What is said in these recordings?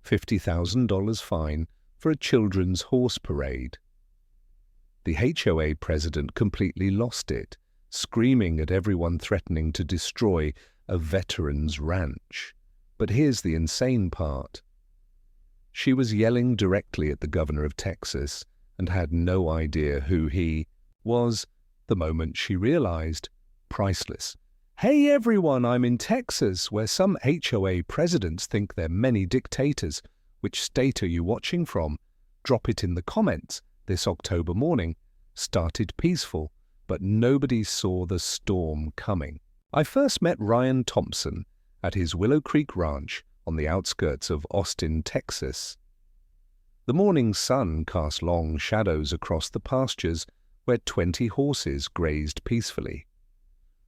$50,000 fine for a children's horse parade. The HOA president completely lost it, screaming at everyone threatening to destroy a veteran's ranch. But here's the insane part. She was yelling directly at the governor of Texas and had no idea who he was the moment she realized. Priceless. Hey everyone, I'm in Texas, where some HOA presidents think they're many dictators. Which state are you watching from? Drop it in the comments. This October morning started peaceful, but nobody saw the storm coming. I first met Ryan Thompson at his Willow Creek Ranch on the outskirts of Austin, Texas. The morning sun cast long shadows across the pastures where 20 horses grazed peacefully.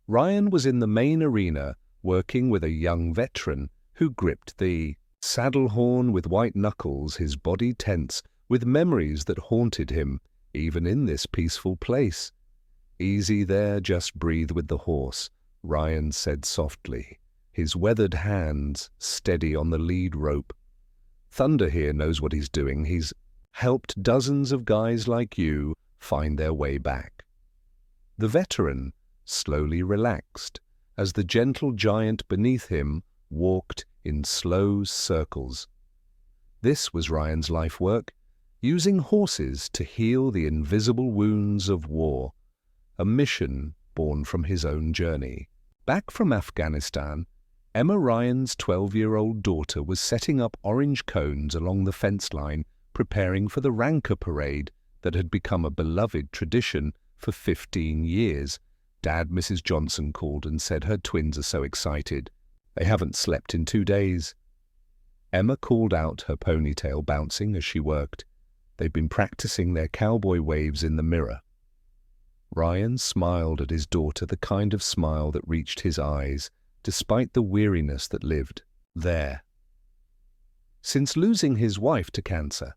Ryan was in the main arena working with a young veteran who gripped the saddle horn with white knuckles, his body tense with memories that haunted him even in this peaceful place. "Easy there, just breathe with the horse," Ryan said softly, his weathered hands steady on the lead rope. "Thunder here knows what he's doing. He's helped dozens of guys like you find their way back." The veteran slowly relaxed as the gentle giant beneath him walked in slow circles. This was Ryan's life work, using horses to heal the invisible wounds of war, a mission born from his own journey. Back from Afghanistan, Emma Ryan's 12-year-old daughter was setting up orange cones along the fence line, preparing for the Ranker Parade that had become a beloved tradition for 15 years. "Dad," Mrs. Johnson called and said her twins are so excited. They haven't slept in 2 days. Emma called out, her ponytail bouncing as she worked. They'd been practicing their cowboy waves in the mirror. Ryan smiled at his daughter, the kind of smile that reached his eyes, despite the weariness that lived there. Since losing his wife to cancer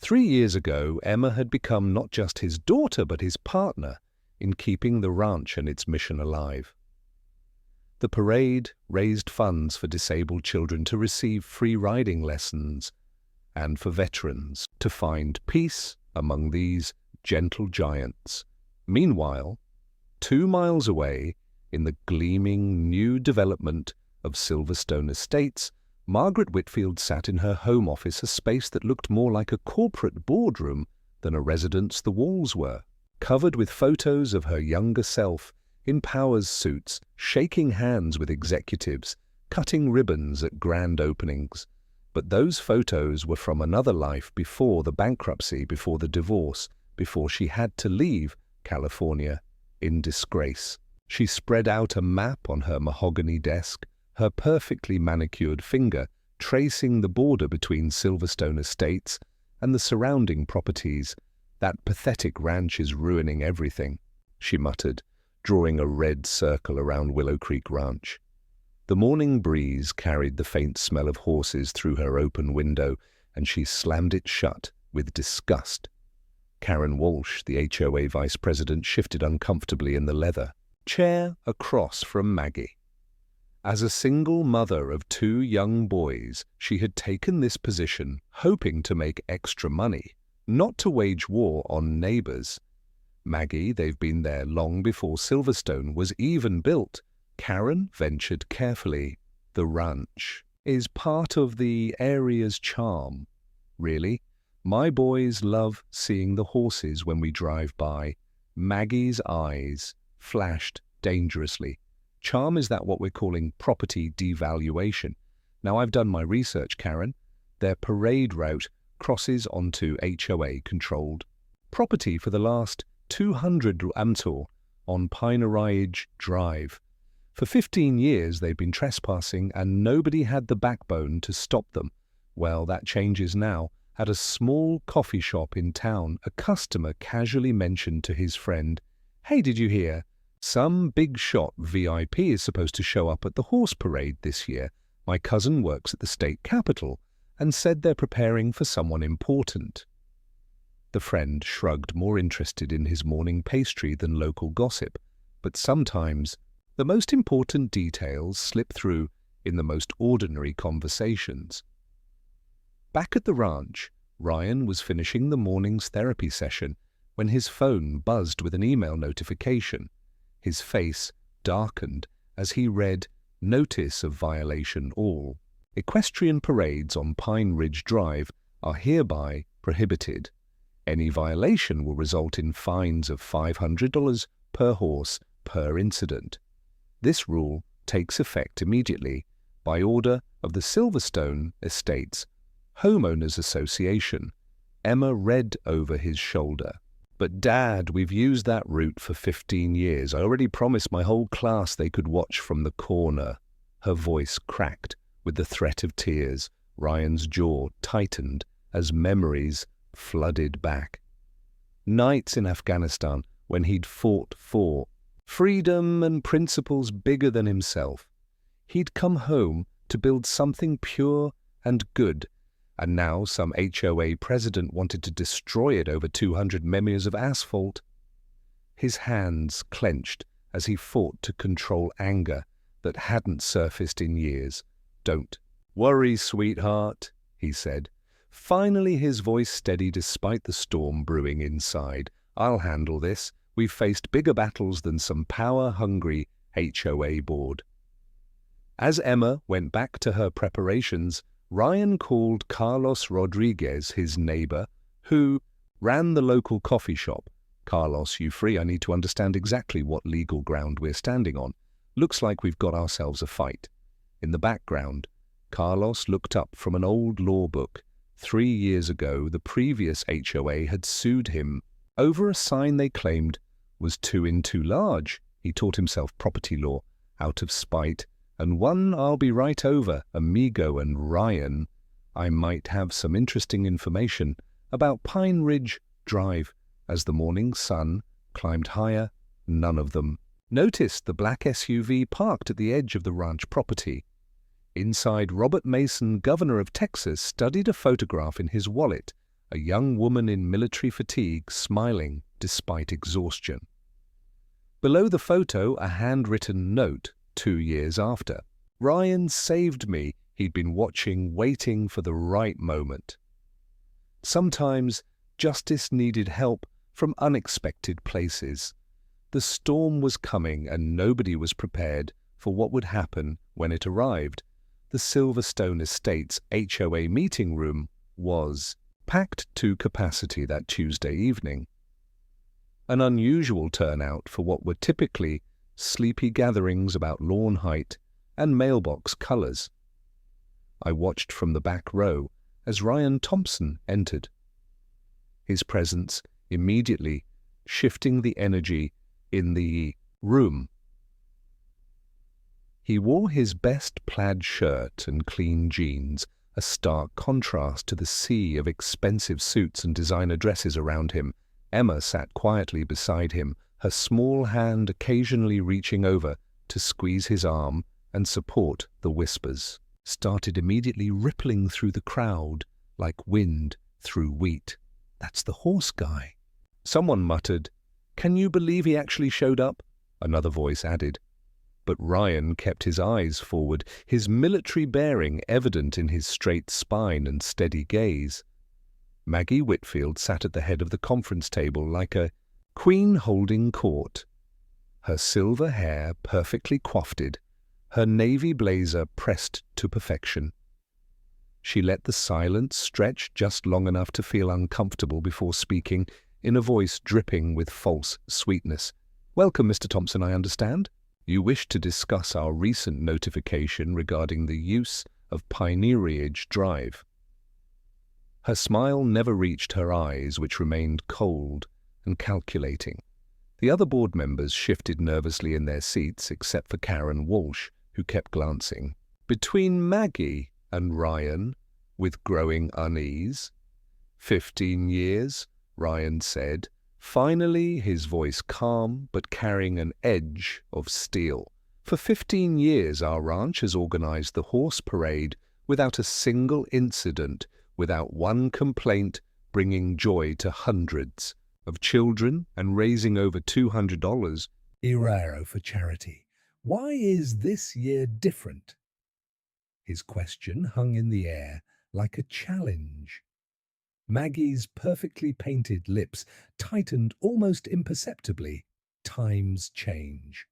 3 years ago, Emma had become not just his daughter but his partner in keeping the ranch and its mission alive. The parade raised funds for disabled children to receive free riding lessons and for veterans to find peace among these gentle giants. Meanwhile, 2 miles away, in the gleaming new development of Silverstone Estates, Margaret Whitfield sat in her home office, a space that looked more like a corporate boardroom than a residence the walls were, covered with photos of her younger self in Powers suits, shaking hands with executives, cutting ribbons at grand openings. But those photos were from another life, before the bankruptcy, before the divorce, before she had to leave California in disgrace. She spread out a map on her mahogany desk, her perfectly manicured finger tracing the border between Silverstone Estates and the surrounding properties. "That pathetic ranch is ruining everything," she muttered, drawing a red circle around Willow Creek Ranch. The morning breeze carried the faint smell of horses through her open window, and she slammed it shut with disgust. Karen Walsh, the HOA vice president, shifted uncomfortably in the leather chair across from Maggie. As a single mother of 2 young boys, she had taken this position hoping to make extra money, not to wage war on neighbors. Maggie, they've been there long before Silverstone was even built. Karen ventured carefully. "The ranch is part of the area's charm. Really, my boys love seeing the horses when we drive by." Maggie's eyes flashed dangerously. "Charm, is that what we're calling property devaluation?" "Now I've done my research, Karen. Their parade route crosses onto HOA-controlled property for the last 200 Amtor on Pine Ridge Drive. For 15 years they've been trespassing and nobody had the backbone to stop them. Well, that changes now. At a small coffee shop in town, a customer casually mentioned to his friend, "Hey, did you hear? Some big shot VIP is supposed to show up at the horse parade this year. My cousin works at the state capitol and said they're preparing for someone important." The friend shrugged, more interested in his morning pastry than local gossip. But sometimes the most important details slip through in the most ordinary conversations. Back at the ranch, Ryan was finishing the morning's therapy session when his phone buzzed with an email notification. His face darkened as he read, "Notice of violation all. Equestrian parades on Pine Ridge Drive are hereby prohibited. Any violation will result in fines of $500 per horse per incident. This rule takes effect immediately by order of the Silverstone Estates Homeowners Association." Emma read over his shoulder. "But Dad, we've used that route for 15 years. I already promised my whole class they could watch from the corner." Her voice cracked with the threat of tears. Ryan's jaw tightened as memories flooded back. Nights in Afghanistan when he'd fought for freedom and principles bigger than himself. He'd come home to build something pure and good, and now some HOA president wanted to destroy it over 200 metres of asphalt. His hands clenched as he fought to control anger that hadn't surfaced in years. "Don't worry, sweetheart," he said. Finally his voice steady despite the storm brewing inside. "I'll handle this. We've faced bigger battles than some power-hungry HOA board." As Emma went back to her preparations, Ryan called Carlos Rodriguez, his neighbor, who ran the local coffee shop. "Carlos, you free? I need to understand exactly what legal ground we're standing on. Looks like we've got ourselves a fight." In the background, Carlos looked up from an old law book. 3 years ago, the previous HOA had sued him over a sign they claimed was too large. He taught himself property law out of spite, and "one I'll be right over, amigo and Ryan. I might have some interesting information about Pine Ridge Drive." As the morning sun climbed higher, none of them noticed the black SUV parked at the edge of the ranch property. Inside, Robert Mason, governor of Texas, studied a photograph in his wallet, a young woman in military fatigue smiling despite exhaustion. Below the photo, a handwritten note 2 years after. "Ryan saved me." He'd been watching, waiting for the right moment. Sometimes justice needed help from unexpected places. The storm was coming and nobody was prepared for what would happen when it arrived. The Silverstone Estates HOA meeting room was packed to capacity that Tuesday evening. An unusual turnout for what were typically sleepy gatherings about lawn height and mailbox colors. I watched from the back row as Ryan Thompson entered, his presence immediately shifting the energy in the room. He wore his best plaid shirt and clean jeans, a stark contrast to the sea of expensive suits and designer dresses around him. Emma sat quietly beside him, her small hand occasionally reaching over to squeeze his arm and support. The whispers started immediately rippling through the crowd like wind through wheat. "That's the horse guy." Someone muttered. "Can you believe he actually showed up?" Another voice added. But Ryan kept his eyes forward, his military bearing evident in his straight spine and steady gaze. Maggie Whitfield sat at the head of the conference table like a queen holding court, her silver hair perfectly coiffed, her navy blazer pressed to perfection. She let the silence stretch just long enough to feel uncomfortable before speaking, in a voice dripping with false sweetness. "Welcome, Mr. Thompson, I understand. You wish to discuss our recent notification regarding the use of Pine Ridge Drive." Her smile never reached her eyes, which remained cold and calculating. The other board members shifted nervously in their seats, except for Karen Walsh, who kept glancing between Maggie and Ryan with growing unease. 15 years, Ryan said, finally, his voice calm but carrying an edge of steel. For 15 years, our ranch has organized the horse parade without a single incident, without one complaint, bringing joy to hundreds of children and raising over $200 for charity. Why is this year different? His question hung in the air, like a challenge. Maggie's perfectly painted lips tightened almost imperceptibly. Times change.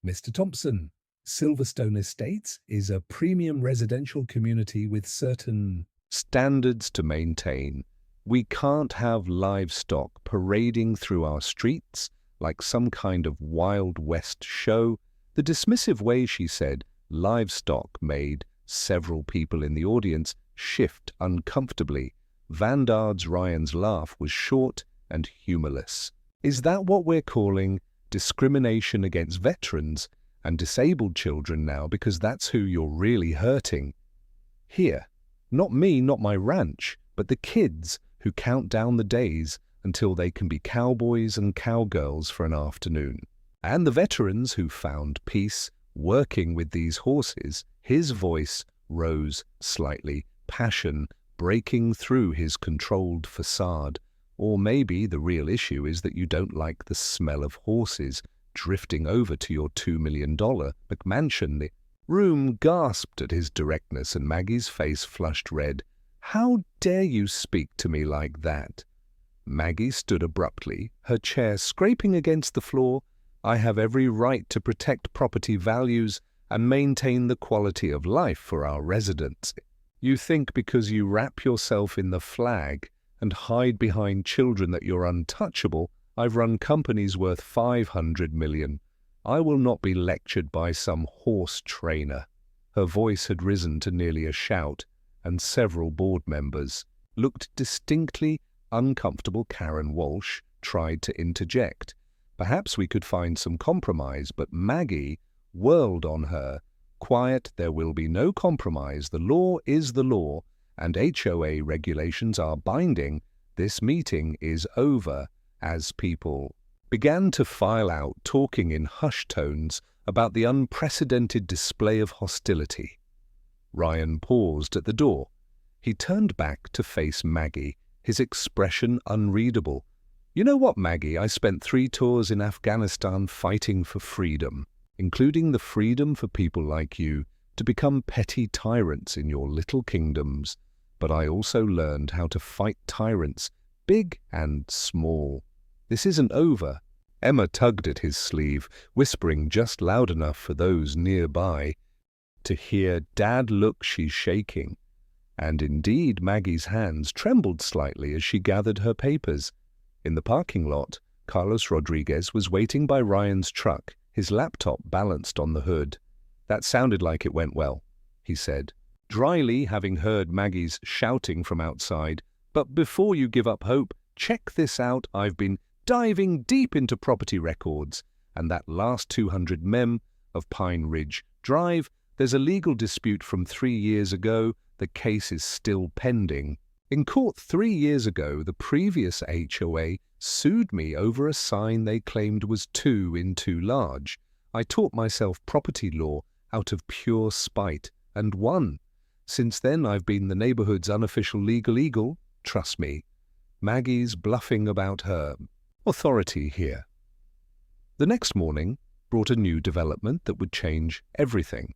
Mr. Thompson, Silverstone Estates is a premium residential community with certain standards to maintain. We can't have livestock parading through our streets like some kind of Wild West show. The dismissive way she said livestock made several people in the audience shift uncomfortably. Vandard's Ryan's laugh was short and humorless. Is that what we're calling discrimination against veterans and disabled children now, because that's who you're really hurting? Here, not me, not my ranch, but the kids who count down the days until they can be cowboys and cowgirls for an afternoon. And the veterans who found peace working with these horses. His voice rose slightly, passion breaking through his controlled facade. Or maybe the real issue is that you don't like the smell of horses drifting over to your $2 million McMansion. The room gasped at his directness, and Maggie's face flushed red. How dare you speak to me like that? Maggie stood abruptly, her chair scraping against the floor. I have every right to protect property values and maintain the quality of life for our residents. You think because you wrap yourself in the flag and hide behind children that you're untouchable? I've run companies worth $500 million. I will not be lectured by some horse trainer. Her voice had risen to nearly a shout, and several board members looked distinctly uncomfortable. Karen Walsh tried to interject. Perhaps we could find some compromise, but Maggie whirled on her. Quiet, there will be no compromise. The law is the law, and HOA regulations are binding. This meeting is over. As people began to file out, talking in hushed tones about the unprecedented display of hostility, Ryan paused at the door. He turned back to face Maggie, his expression unreadable. You know what, Maggie? I spent 3 tours in Afghanistan fighting for freedom, including the freedom for people like you to become petty tyrants in your little kingdoms. But I also learned how to fight tyrants, big and small. This isn't over. Emma tugged at his sleeve, whispering just loud enough for those nearby to hear. Dad, look, she's shaking. And indeed, Maggie's hands trembled slightly as she gathered her papers. In the parking lot, Carlos Rodriguez was waiting by Ryan's truck, his laptop balanced on the hood. That sounded like it went well, he said, dryly, having heard Maggie's shouting from outside. But before you give up hope, check this out. I've been diving deep into property records, and that last 200 mem of Pine Ridge Drive, there's a legal dispute from 3 years ago. The case is still pending. In court 3 years ago, the previous HOA sued me over a sign they claimed was too large. I taught myself property law out of pure spite and won. Since then, I've been the neighborhood's unofficial legal eagle. Trust me. Maggie's bluffing about her authority here. The next morning brought a new development that would change everything.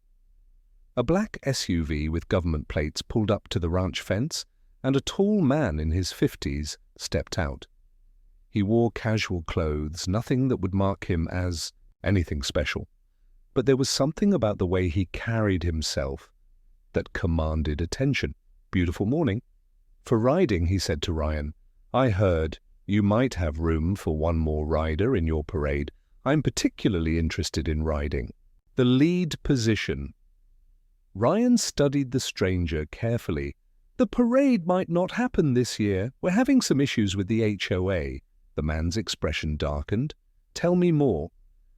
A black SUV with government plates pulled up to the ranch fence, and a tall man in his 50s stepped out. He wore casual clothes, nothing that would mark him as anything special. But there was something about the way he carried himself that commanded attention. Beautiful morning. For riding, he said to Ryan. I heard you might have room for one more rider in your parade. I'm particularly interested in riding the lead position. Ryan studied the stranger carefully. The parade might not happen this year. We're having some issues with the HOA. The man's expression darkened. Tell me more.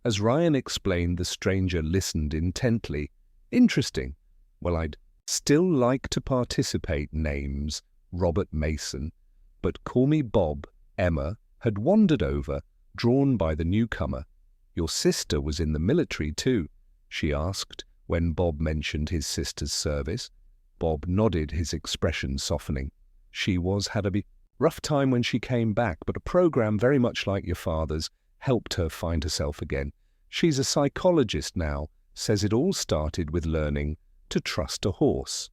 As Ryan explained, the stranger listened intently. Interesting. Well, I'd still like to participate. Names Robert Mason, but call me Bob. Emma had wandered over, drawn by the newcomer. Your sister was in the military too, she asked when Bob mentioned his sister's service. Bob nodded, his expression softening. She had a rough time when she came back, but a program very much like your father's helped her find herself again. She's a psychologist now, says it all started with learning to trust a horse.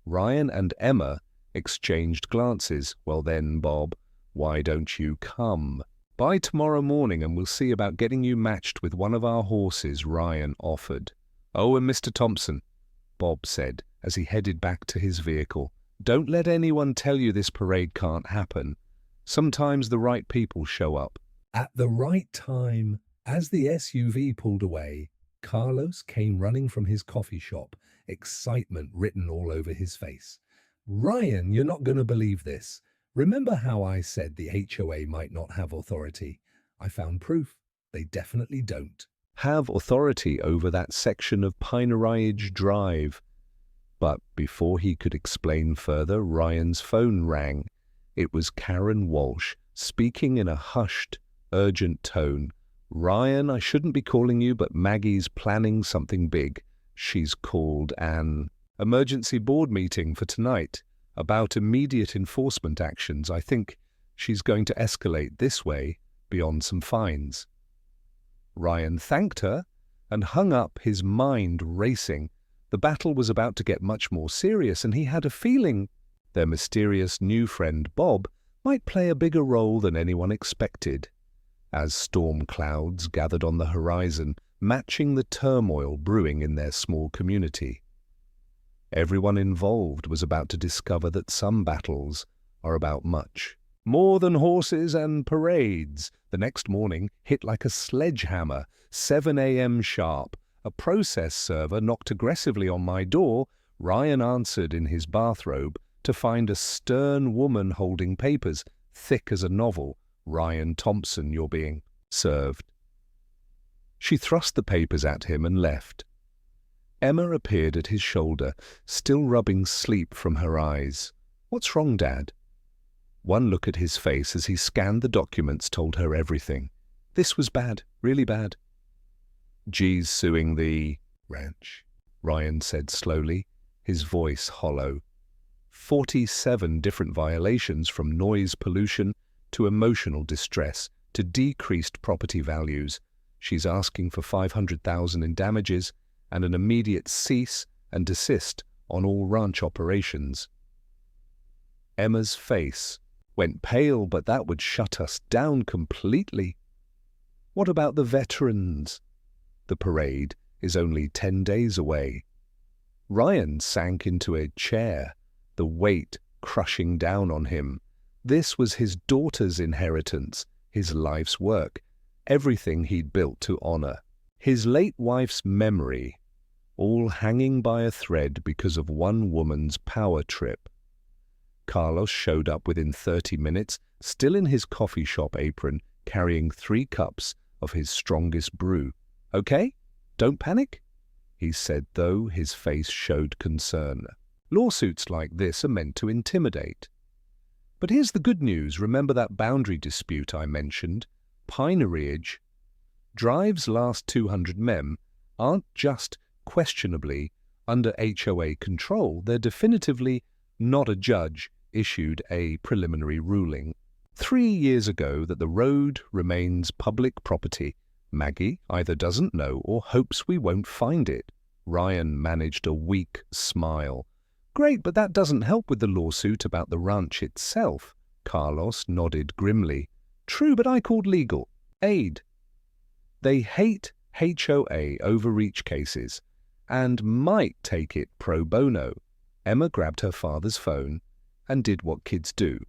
Ryan and Emma exchanged glances. "Well then, Bob, why don't you come? By tomorrow morning and we'll see about getting you matched with one of our horses," Ryan offered. "Oh, and Mr. Thompson," Bob said as he headed back to his vehicle, "don't let anyone tell you this parade can't happen. Sometimes the right people show up." At the right time, as the SUV pulled away, Carlos came running from his coffee shop, excitement written all over his face. "Ryan, you're not going to believe this. Remember how I said the HOA might not have authority? I found proof. They definitely don't have authority over that section of Pineridge Drive." But before he could explain further, Ryan's phone rang. It was Karen Walsh, speaking in a hushed, urgent tone. "Ryan, I shouldn't be calling you, but Maggie's planning something big. She's called an emergency board meeting for tonight about immediate enforcement actions. I think she's going to escalate this way beyond some fines." Ryan thanked her and hung up, his mind racing. The battle was about to get much more serious, and he had a feeling their mysterious new friend Bob might play a bigger role than anyone expected. As storm clouds gathered on the horizon, matching the turmoil brewing in their small community, everyone involved was about to discover that some battles are about much more than horses and parades. The next morning hit like a sledgehammer, 7 a.m. sharp. A process server knocked aggressively on my door. Ryan answered in his bathrobe to find a stern woman holding papers, thick as a novel. "Ryan Thompson, you're being served." She thrust the papers at him and left. Emma appeared at his shoulder, still rubbing sleep from her eyes. "What's wrong, Dad?" One look at his face as he scanned the documents told her everything. This was bad, really bad. "G's suing the ranch," Ryan said slowly, his voice hollow. 47 different violations, from noise pollution to emotional distress to decreased property values. She's asking for $500,000 in damages and an immediate cease and desist on all ranch operations. Emma's face went pale, but that would shut us down completely. What about the veterans? The parade is only 10 days away. Ryan sank into a chair, the weight crushing down on him. This was his daughter's inheritance, his life's work, everything he'd built to honor. His late wife's memory, all hanging by a thread because of one woman's power trip. Carlos showed up within 30 minutes, still in his coffee shop apron, carrying 3 cups of his strongest brew. "Okay? Don't panic?" he said, though his face showed concern. Lawsuits like this are meant to intimidate. But here's the good news. Remember that boundary dispute I mentioned? Pineridge Drive's last 200 mem aren't just questionably under HOA control. They're definitively not. A judge issued a preliminary ruling 3 years ago that the road remains public property. Maggie either doesn't know or hopes we won't find it. Ryan managed a weak smile. "Great, but that doesn't help with the lawsuit about the ranch itself." Carlos nodded grimly. "True, but I called legal aid. They hate HOA overreach cases and might take it pro bono." Emma grabbed her father's phone and did what kids do.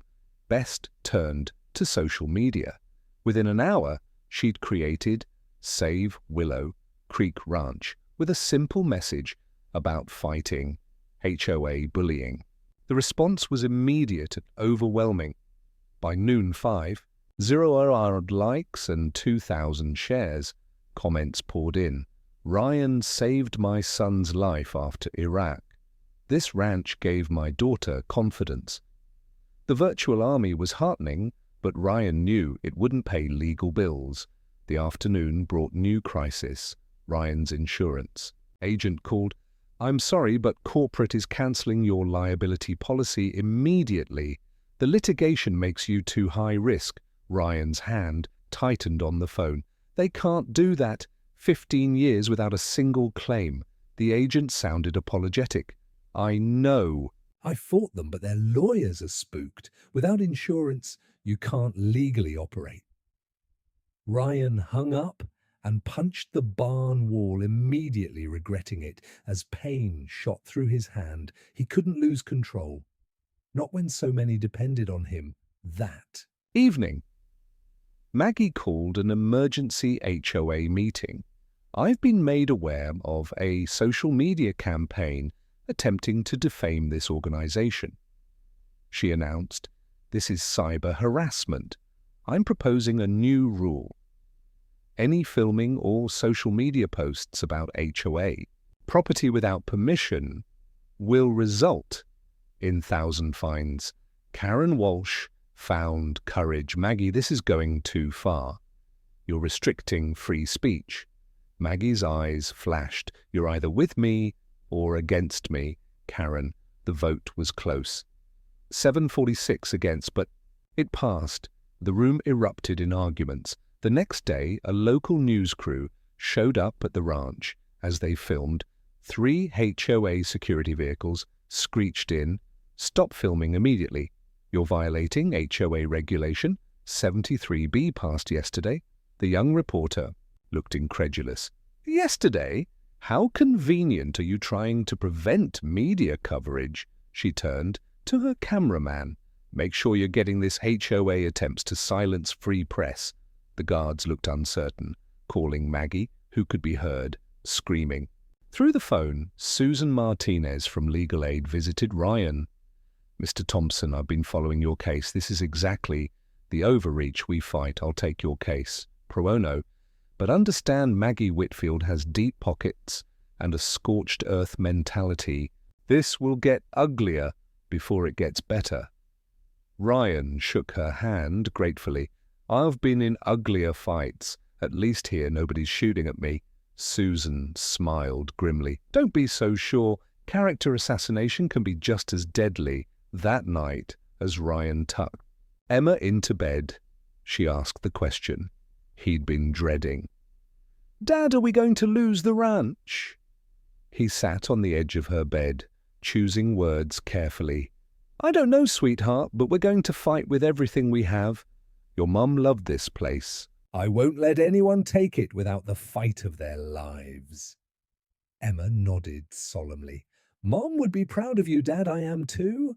Best turned to social media. Within an hour, she'd created Save Willow Creek Ranch with a simple message about fighting HOA bullying. The response was immediate and overwhelming. By noon 5, 0 likes and 2,000 shares. Comments poured in. "Ryan saved my son's life after Iraq. This ranch gave my daughter confidence." The virtual army was heartening, but Ryan knew it wouldn't pay legal bills. The afternoon brought new crisis. Ryan's insurance agent called. "I'm sorry, but corporate is canceling your liability policy immediately. The litigation makes you too high risk." Ryan's hand tightened on the phone. "They can't do that. 15 years without a single claim." The agent sounded apologetic. "I know, I fought them, but their lawyers are spooked. Without insurance, you can't legally operate. Ryan hung up and punched the barn wall, immediately regretting it as pain shot through his hand. He couldn't lose control. Not when so many depended on him. That evening, Maggie called an emergency HOA meeting. I've been made aware of a social media campaign attempting to defame this organization. She announced, "This is cyber harassment. I'm proposing a new rule. Any filming or social media posts about HOA, property without permission, will result in 1,000 fines." Karen Walsh found courage. "Maggie, this is going too far. You're restricting free speech." Maggie's eyes flashed. "You're either with me or against me, Karen." The vote was close. 746 against, but it passed. The room erupted in arguments. The next day, a local news crew showed up at the ranch as they filmed. 3 HOA security vehicles screeched in, "Stop filming immediately. You're violating HOA regulation. 73B passed yesterday." The young reporter looked incredulous. "Yesterday? How convenient. Are you trying to prevent media coverage?" She turned to her cameraman. "Make sure you're getting this. HOA attempts to silence free press." The guards looked uncertain, calling Maggie, who could be heard, screaming. Through the phone, Susan Martinez from Legal Aid visited Ryan. "Mr. Thompson, I've been following your case. This is exactly the overreach we fight. I'll take your case pro bono. But understand Maggie Whitfield has deep pockets and a scorched earth mentality. This will get uglier before it gets better." Ryan shook her hand gratefully. "I've been in uglier fights. At least here nobody's shooting at me." Susan smiled grimly. "Don't be so sure. Character assassination can be just as deadly." That night, as Ryan tucked Emma into bed, she asked the question he'd been dreading. "Dad, are we going to lose the ranch?" He sat on the edge of her bed, choosing words carefully. "I don't know, sweetheart, but we're going to fight with everything we have. Your mum loved this place. I won't let anyone take it without the fight of their lives." Emma nodded solemnly. "Mom would be proud of you, Dad. I am too."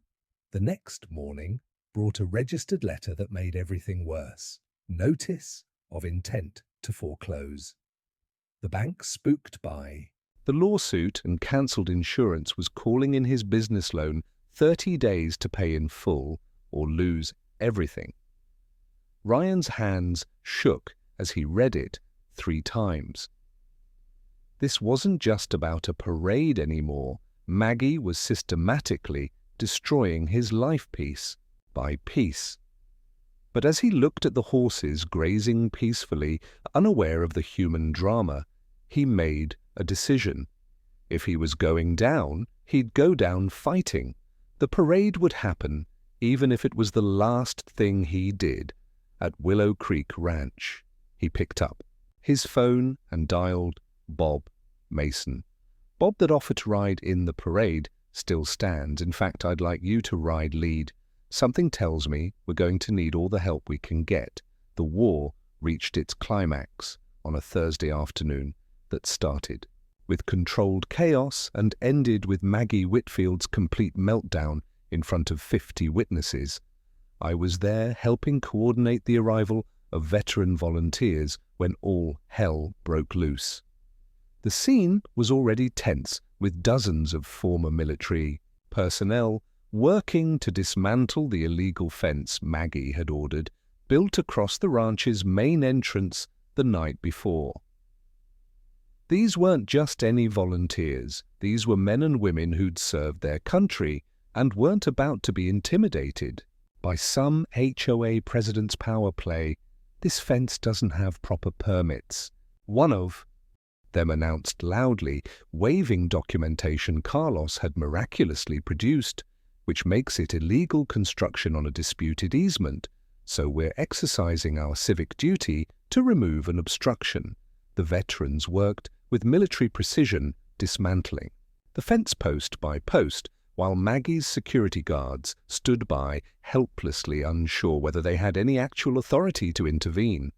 The next morning brought a registered letter that made everything worse. Notice of intent to foreclose. The bank spooked by. The lawsuit and cancelled insurance was calling in his business loan 30 days to pay in full or lose everything. Ryan's hands shook as he read it 3 times. This wasn't just about a parade anymore. Maggie was systematically destroying his life piece by piece. But as he looked at the horses grazing peacefully, unaware of the human drama, he made a decision. If he was going down, he'd go down fighting. The parade would happen, even if it was the last thing he did. At Willow Creek Ranch, he picked up his phone and dialed Bob Mason. Bob that offered to ride in the parade still stands. "In fact, I'd like you to ride lead. Something tells me we're going to need all the help we can get." The war reached its climax on a Thursday afternoon that started with controlled chaos and ended with Maggie Whitfield's complete meltdown in front of 50 witnesses. I was there helping coordinate the arrival of veteran volunteers when all hell broke loose. The scene was already tense, with dozens of former military personnel working to dismantle the illegal fence Maggie had ordered, built across the ranch's main entrance the night before. These weren't just any volunteers. These were men and women who'd served their country and weren't about to be intimidated by some HOA president's power play. "This fence doesn't have proper permits," one of them announced loudly, waving documentation Carlos had miraculously produced, which makes it illegal construction on a disputed easement, so we're exercising our civic duty to remove an obstruction. The veterans worked with military precision, dismantling the fence post by post, while Maggie's security guards stood by, helplessly unsure whether they had any actual authority to intervene.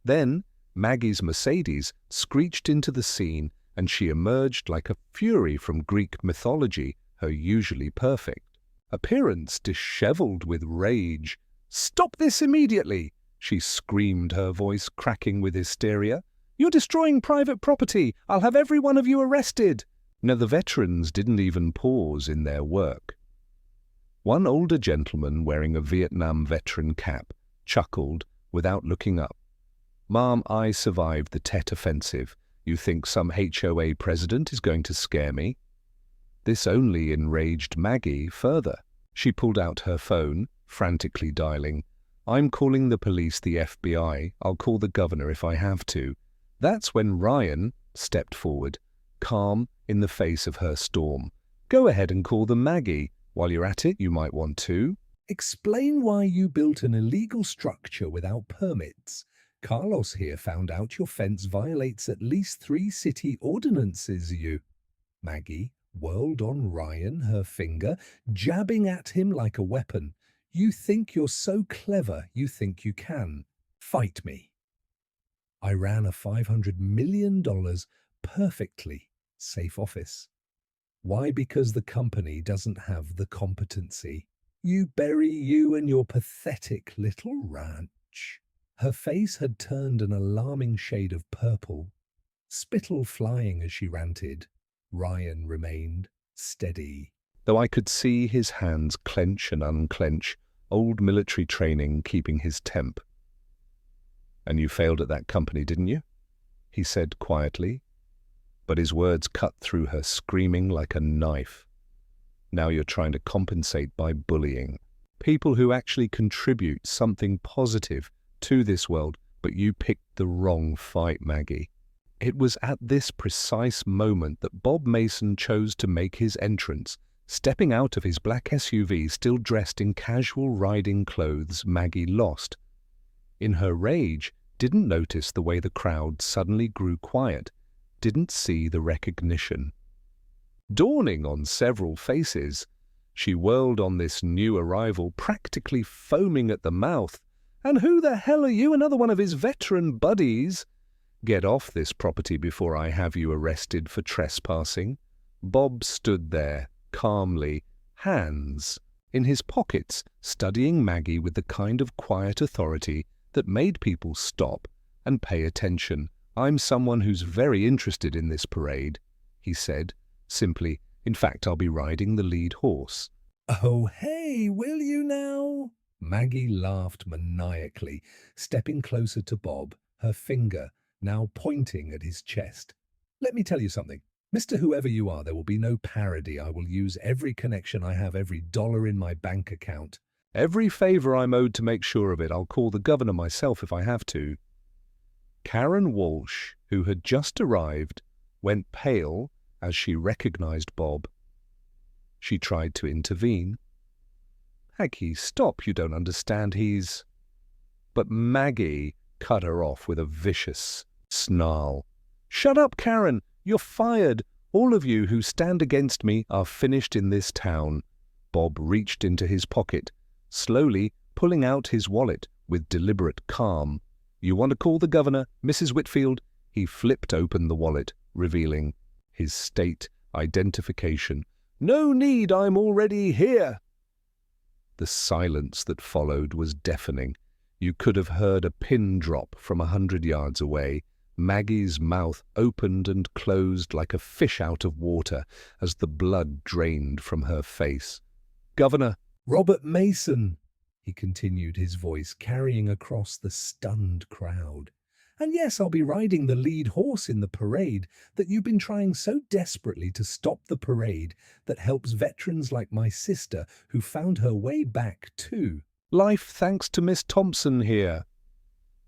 Then Maggie's Mercedes screeched into the scene, and she emerged like a fury from Greek mythology, her usually perfect appearance disheveled with rage. "Stop this immediately!" she screamed, her voice cracking with hysteria. "You're destroying private property! I'll have every one of you arrested!" Now, the veterans didn't even pause in their work. One older gentleman wearing a Vietnam veteran cap chuckled without looking up. "Ma'am, I survived the Tet Offensive. You think some HOA president is going to scare me?" This only enraged Maggie further. She pulled out her phone, frantically dialing. "I'm calling the police, the FBI. I'll call the governor if I have to." That's when Ryan stepped forward, calm in the face of her storm. "Go ahead and call them, Maggie. While you're at it, you might want to explain why you built an illegal structure without permits. Carlos here found out your fence violates at least 3 city ordinances. Maggie whirled on Ryan, her finger jabbing at him like a weapon. "You think you're so clever, you think you can fight me. I ran a $500 million perfectly safe office. Why? Because the company doesn't have the competency. You bury you and your pathetic little ranch." Her face had turned an alarming shade of purple, spittle flying as she ranted. Ryan remained steady, though I could see his hands clench and unclench, old military training keeping his temp. "And you failed at that company, didn't you?" he said quietly, but his words cut through her, screaming like a knife. "Now you're trying to compensate by bullying people who actually contribute something positive to this world, but you picked the wrong fight, Maggie." It was at this precise moment that Bob Mason chose to make his entrance, stepping out of his black SUV, still dressed in casual riding clothes Maggie lost. In her rage, didn't notice the way the crowd suddenly grew quiet, didn't see the recognition dawning on several faces. She whirled on this new arrival, practically foaming at the mouth. "And who the hell are you? Another one of his veteran buddies? Get off this property before I have you arrested for trespassing." Bob stood there, calmly, hands in his pockets, studying Maggie with the kind of quiet authority that made people stop and pay attention. "I'm someone who's very interested in this parade," he said, simply. "In fact, I'll be riding the lead horse." "Oh, hey, will you now?" Maggie laughed maniacally, stepping closer to Bob, her finger now pointing at his chest. "Let me tell you something. Mr. Whoever you are, there will be no parody. I will use every connection I have, every dollar in my bank account. Every favor I'm owed to make sure of it. I'll call the governor myself if I have to." Karen Walsh, who had just arrived, went pale as she recognized Bob. She tried to intervene. "Maggie, stop. You don't understand. He's—" But Maggie cut her off with a vicious snarl. "Shut up, Karen! You're fired! All of you who stand against me are finished in this town." Bob reached into his pocket, slowly pulling out his wallet with deliberate calm. "You want to call the governor, Mrs. Whitfield?" He flipped open the wallet, revealing his state identification. "No need, I'm already here." The silence that followed was deafening. You could have heard a pin drop from 100 yards away. Maggie's mouth opened and closed like a fish out of water as the blood drained from her face. "Governor Robert Mason," he continued, his voice carrying across the stunned crowd. "And yes, I'll be riding the lead horse in the parade that you've been trying so desperately to stop, the parade that helps veterans like my sister who found her way back to life thanks to Miss Thompson here."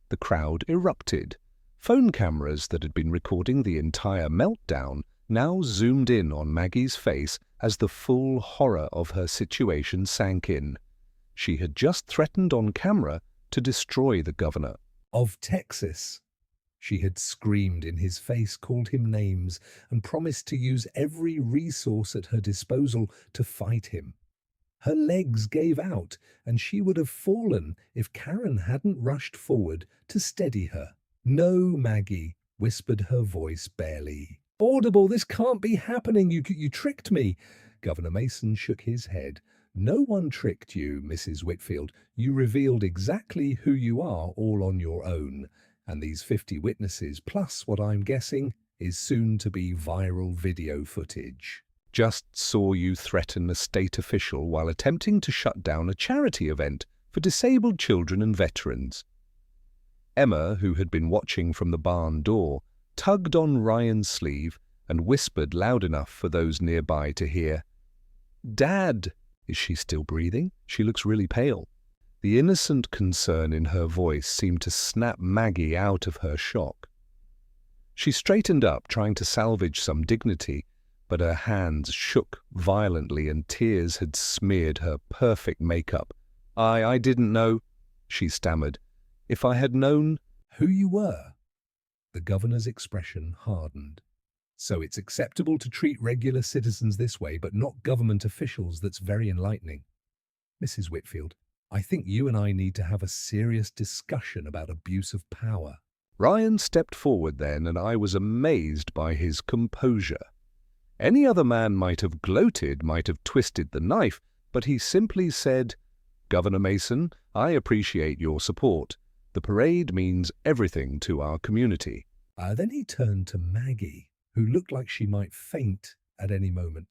The crowd erupted. Phone cameras that had been recording the entire meltdown now zoomed in on Maggie's face as the full horror of her situation sank in. She had just threatened on camera to destroy the governor of Texas. She had screamed in his face, called him names, and promised to use every resource at her disposal to fight him. Her legs gave out, and she would have fallen if Karen hadn't rushed forward to steady her. "No, Maggie," whispered her voice barely audible. "This can't be happening. You tricked me." Governor Mason shook his head. "No one tricked you, Mrs. Whitfield. You revealed exactly who you are all on your own. And these 50 witnesses, plus what I'm guessing is soon to be viral video footage, just saw you threaten a state official while attempting to shut down a charity event for disabled children and veterans." Emma, who had been watching from the barn door, tugged on Ryan's sleeve and whispered loud enough for those nearby to hear, "Dad, is she still breathing? She looks really pale." The innocent concern in her voice seemed to snap Maggie out of her shock. She straightened up, trying to salvage some dignity, but her hands shook violently and tears had smeared her perfect makeup. I didn't know," she stammered. "If I had known who you were." The governor's expression hardened. "So it's acceptable to treat regular citizens this way, but not government officials? That's very enlightening. Mrs. Whitfield, I think you and I need to have a serious discussion about abuse of power." Ryan stepped forward then, and I was amazed by his composure. Any other man might have gloated, might have twisted the knife, but he simply said, "Governor Mason, I appreciate your support. The parade means everything to our community." Then he turned to Maggie, who looked like she might faint at any moment.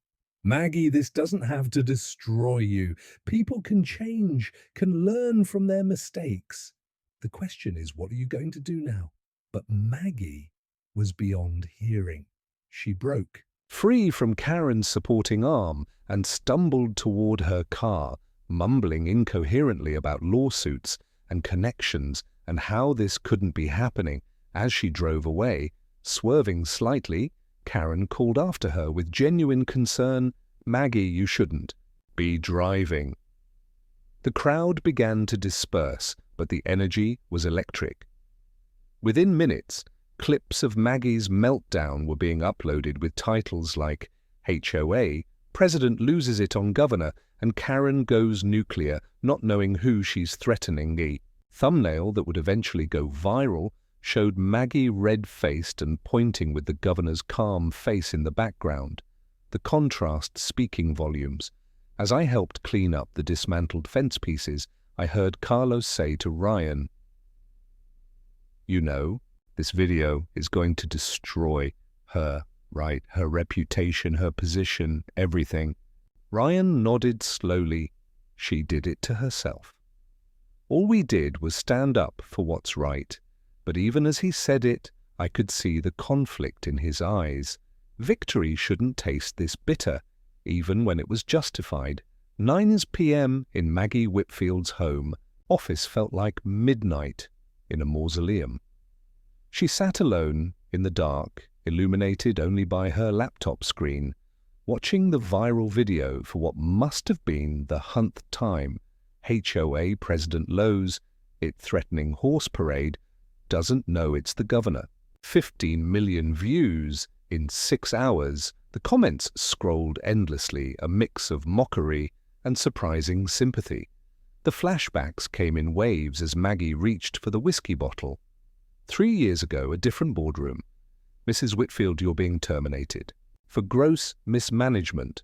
"Maggie, this doesn't have to destroy you. People can change, can learn from their mistakes. The question is, what are you going to do now?" But Maggie was beyond hearing. She broke free from Karen's supporting arm and stumbled toward her car, mumbling incoherently about lawsuits and connections and how this couldn't be happening. As she drove away, swerving slightly, Karen called after her with genuine concern, "Maggie, you shouldn't be driving." The crowd began to disperse, but the energy was electric. Within minutes, clips of Maggie's meltdown were being uploaded with titles like HOA, President Loses It on Governor, and Karen Goes Nuclear, not knowing who she's threatening. The thumbnail that would eventually go viral showed Maggie red-faced and pointing with the governor's calm face in the background, the contrast speaking volumes. As I helped clean up the dismantled fence pieces, I heard Carlos say to Ryan, "You know, this video is going to destroy her, right? Her reputation, her position, everything." Ryan nodded slowly. She did it to herself. All we did was stand up for what's right, but even as he said it, I could see the conflict in his eyes. Victory shouldn't taste this bitter, even when it was justified. 9 p.m. in Maggie Whitfield's home. Office felt like midnight in a mausoleum. She sat alone in the dark, illuminated only by her laptop screen, watching the viral video for what must have been the 100th time. HOA President Lowe's, it threatening horse parade, doesn't know it's the governor. 15 million views in 6 hours. The comments scrolled endlessly, a mix of mockery and surprising sympathy. The flashbacks came in waves as Maggie reached for the whiskey bottle. 3 years ago, a different boardroom. "Mrs. Whitfield, you're being terminated for gross mismanagement."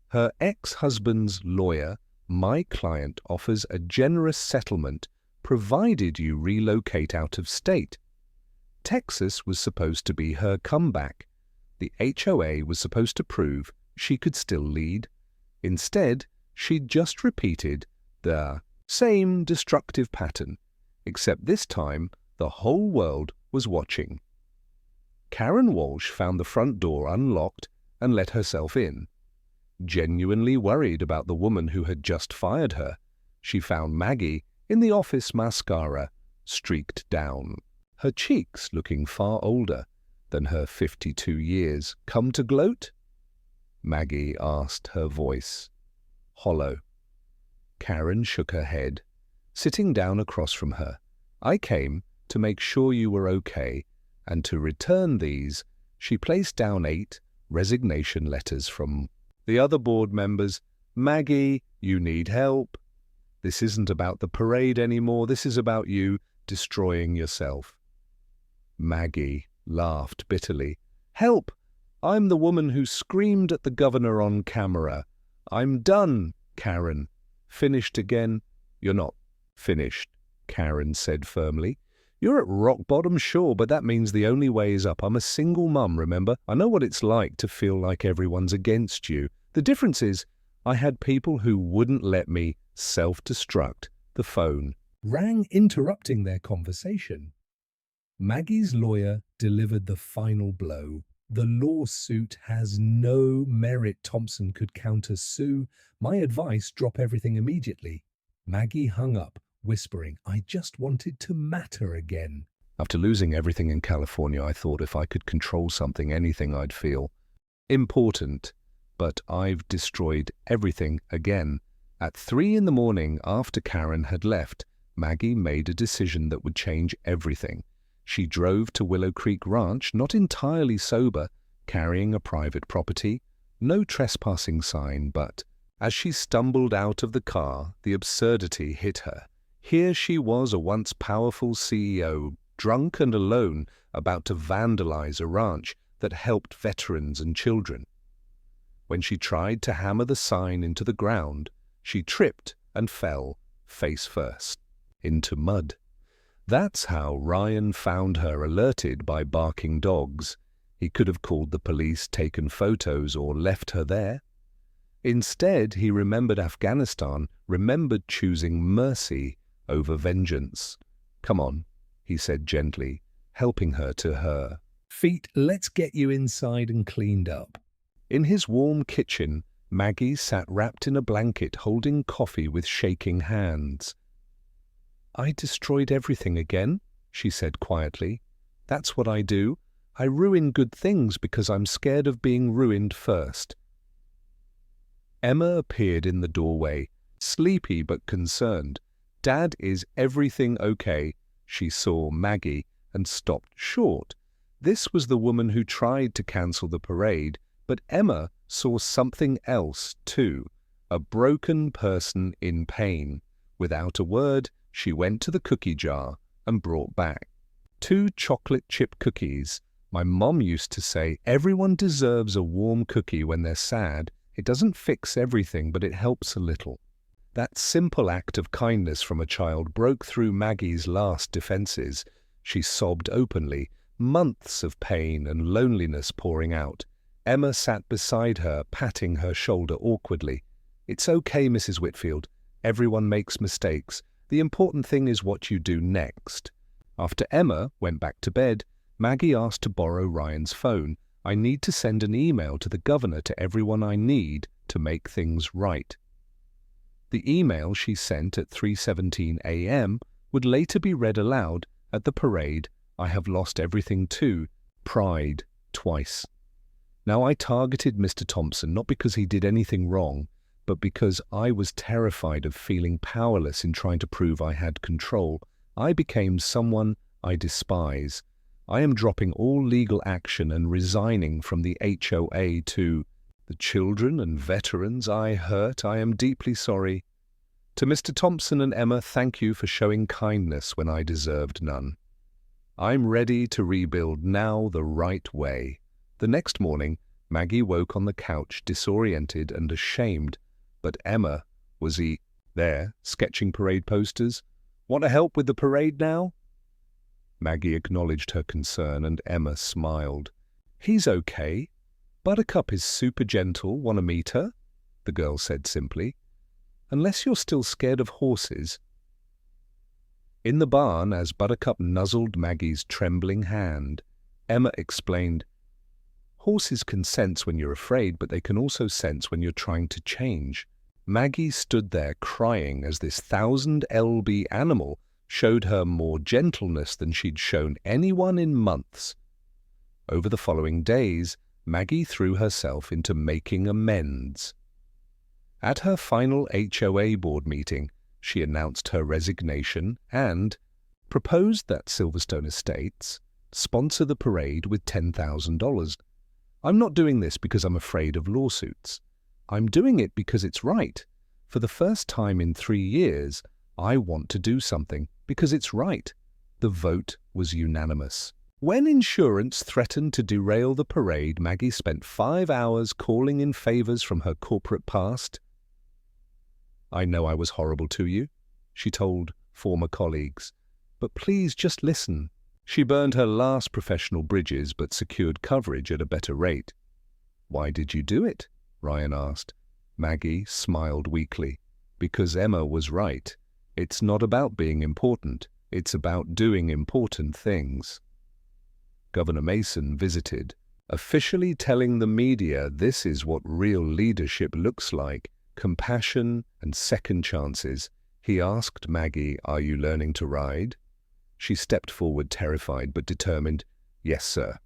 Her ex-husband's lawyer, "My client offers a generous settlement provided you relocate out of state." Texas was supposed to be her comeback. The HOA was supposed to prove she could still lead. Instead, she'd just repeated the same destructive pattern, except this time the whole world was watching. Karen Walsh found the front door unlocked and let herself in. Genuinely worried about the woman who had just fired her, she found Maggie in the office, mascara streaked down, her cheeks looking far older than her 52 years. "Come to gloat?" Maggie asked, her voice hollow. Karen shook her head, sitting down across from her. "I came to make sure you were okay, and to return these, she placed down 8 resignation letters from the other board members. Maggie, you need help. This isn't about the parade anymore. This is about you destroying yourself. Maggie laughed bitterly. Help! I'm the woman who screamed at the governor on camera. I'm done, Karen. Finished again? You're not finished, Karen said firmly. You're at rock bottom, sure, but that means the only way is up. I'm a single mum, remember? I know what it's like to feel like everyone's against you. The difference is, I had people who wouldn't let me self-destruct. The phone rang, interrupting their conversation. Maggie's lawyer delivered the final blow. The lawsuit has no merit. Thompson could counter-sue. My advice, drop everything immediately. Maggie hung up, whispering, I just wanted to matter again. After losing everything in California, I thought if I could control something, anything, I'd feel important. But I've destroyed everything again. At 3 in the morning, after Karen had left, Maggie made a decision that would change everything. She drove to Willow Creek Ranch, not entirely sober, carrying a private property, no trespassing sign, but as she stumbled out of the car, the absurdity hit her. Here she was, a once powerful CEO, drunk and alone, about to vandalize a ranch that helped veterans and children. When she tried to hammer the sign into the ground, she tripped and fell, face first, into mud. That's how Ryan found her, alerted by barking dogs. He could have called the police, taken photos, or left her there. Instead, he remembered Afghanistan, remembered choosing mercy over vengeance. Come on, he said gently, helping her to her feet. Let's get you inside and cleaned up. In his warm kitchen, Maggie sat wrapped in a blanket, holding coffee with shaking hands. I destroyed everything again, she said quietly. That's what I do. I ruin good things because I'm scared of being ruined first. Emma appeared in the doorway, sleepy but concerned. Dad, is everything okay? She saw Maggie and stopped short. This was the woman who tried to cancel the parade, but Emma saw something else too, a broken person in pain. Without a word, she went to the cookie jar and brought back 2 chocolate chip cookies. My mom used to say, everyone deserves a warm cookie when they're sad. It doesn't fix everything, but it helps a little. That simple act of kindness from a child broke through Maggie's last defenses. She sobbed openly, months of pain and loneliness pouring out. Emma sat beside her, patting her shoulder awkwardly. It's okay, Mrs. Whitfield. Everyone makes mistakes. The important thing is what you do next. After Emma went back to bed, Maggie asked to borrow Ryan's phone. I need to send an email to the governor, to everyone I need to make things right. The email she sent at 3:17 a.m. would later be read aloud at the parade. I have lost everything too. Pride, twice. Now I targeted Mr. Thompson not because he did anything wrong, but because I was terrified of feeling powerless in trying to prove I had control. I became someone I despise. I am dropping all legal action and resigning from the HOA to the children and veterans I hurt. I am deeply sorry. To Mr. Thompson and Emma, thank you for showing kindness when I deserved none. I'm ready to rebuild now the right way. The next morning, Maggie woke on the couch, disoriented and ashamed. But Emma, was he there, sketching parade posters? Want to help with the parade now? Maggie acknowledged her concern, and Emma smiled. He's okay. Buttercup is super gentle. Want to meet her? The girl said simply. Unless you're still scared of horses. In the barn, as Buttercup nuzzled Maggie's trembling hand, Emma explained, horses can sense when you're afraid, but they can also sense when you're trying to change. Maggie stood there crying as this 1,000 lb animal showed her more gentleness than she'd shown anyone in months. Over the following days, Maggie threw herself into making amends. At her final HOA board meeting, she announced her resignation and, proposed that Silverstone Estates sponsor the parade with $10,000. I'm not doing this because I'm afraid of lawsuits. I'm doing it because it's right. For the first time in 3 years, I want to do something because it's right. The vote was unanimous. When insurance threatened to derail the parade, Maggie spent 5 hours calling in favors from her corporate past. I know I was horrible to you, she told former colleagues, but please just listen. She burned her last professional bridges but secured coverage at a better rate. Why did you do it? Ryan asked. Maggie smiled weakly. Because Emma was right. It's not about being important. It's about doing important things. Governor Mason visited, officially telling the media this is what real leadership looks like, compassion and second chances. He asked Maggie, "Are you learning to ride?" She stepped forward, terrified but determined. "Yes, sir.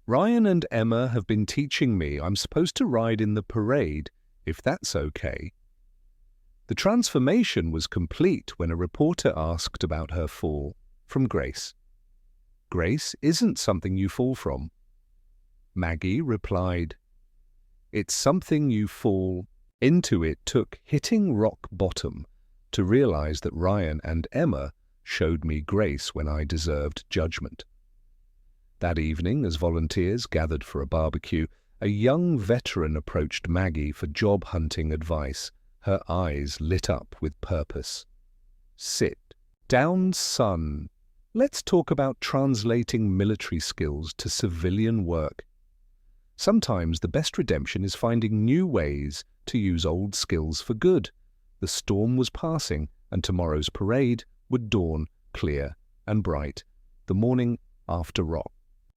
Ryan and Emma have been teaching me I'm supposed to ride in the parade, if that's okay." The transformation was complete when a reporter asked about her fall from Grace. "Grace isn't something you fall from." Maggie replied, "It's something you fall into." It took hitting rock bottom to realize that Ryan and Emma showed me grace when I deserved judgment. That evening, as volunteers gathered for a barbecue, a young veteran approached Maggie for job hunting advice, her eyes lit up with purpose. "Sit down, son. Let's talk about translating military skills to civilian work. Sometimes the best redemption is finding new ways to use old skills for good." The storm was passing, and tomorrow's parade would dawn clear and bright, the morning after Rock